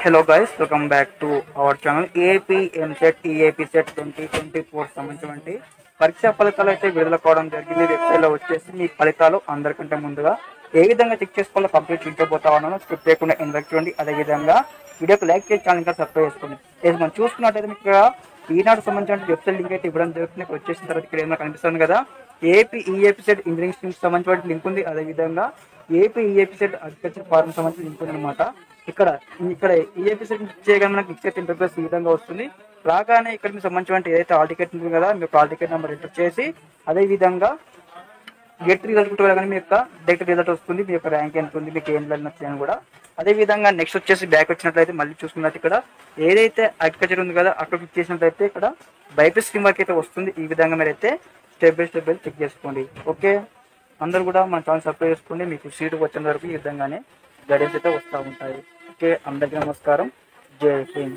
Hello guys, welcome back to our channel. AP EAMCET EAP set 2024 సంబంధించినటువంటి పరీక్షా ఫలితాలు అయితే విడుదల కావడం జరిగింది. వెబ్సైట్లో వచ్చేసి మీ ఫలితాలు అందరికంటే ముందుగా ఏ విధంగా చెక్ చేసుకోవాలో కంప్లీట్ చూపించబోతా ఉన్నాను. స్కిప్ చేయకుండా ఎండ్ చూడండి. అదేవిధంగా వీడియోకి లైక్ చేసి ఛానల్ ఇంకా సబ్స్క్రైబ్ చేసుకోండి. మనం చూసుకున్నట్టయితే మీకు ఇక్కడ ఈనాడు సంబంధించిన వెబ్సైట్ లింక్ అయితే ఇవ్వడం జరుగుతుంది. ఇక్కడ వచ్చేసిన తర్వాత ఇక్కడ ఏమైనా కనిపిస్తుంది కదా, AP EAP CET engineering streams సంబంధించిన లింక్ ఉంది. అదేవిధంగా AP EAP CET agriculture pharm సంబంధించిన లింక్ ఉంది అనమాట. ఇక్కడ ఈఏపీ సెట్ చేయగానే మనకి టికెట్ ఇంటర్ఫేస్ ఈ విధంగా వస్తుంది. రాగానే ఇక్కడ మీకు సంబంధించిన ఏదైతే ఆల్ టికెట్ ఉంటుంది కదా, మీకు ఆల్ టికెట్ నెంబర్ ఎంటర్ చేసి అదే విధంగా గెట్ రిజల్ట్ కానీ మీ యొక్క డైరెక్ట్ రిజల్ట్ వస్తుంది. మీ యొక్క ర్యాంక్ ఎంత ఉంది, మీకు ఏం నచ్చిందని కూడా. అదే విధంగా నెక్స్ట్ వచ్చేసి బ్యాక్ వచ్చినట్లయితే మళ్ళీ చూసుకున్నట్టు ఇక్కడ ఏదైతే అగ్రికల్చర్ ఉంది కదా అక్కడ క్లిక్ చేసినట్లయితే ఇక్కడ బైపీసీ స్ట్రీమ్ వరకు అయితే వస్తుంది. ఈ విధంగా మీరు అయితే స్టెప్ బై స్టెప్ చెక్ చేసుకోండి. ఓకే, అందరూ కూడా మన ఛానల్ సబ్స్క్రైబ్ చేసుకోండి. మీకు సీటు వచ్చిన వరకు ఈ విధంగానే గైడెన్స్ అయితే వస్తూ ఉంటాయి. ఓకే, అందరికీ నమస్కారం. జై హింద్.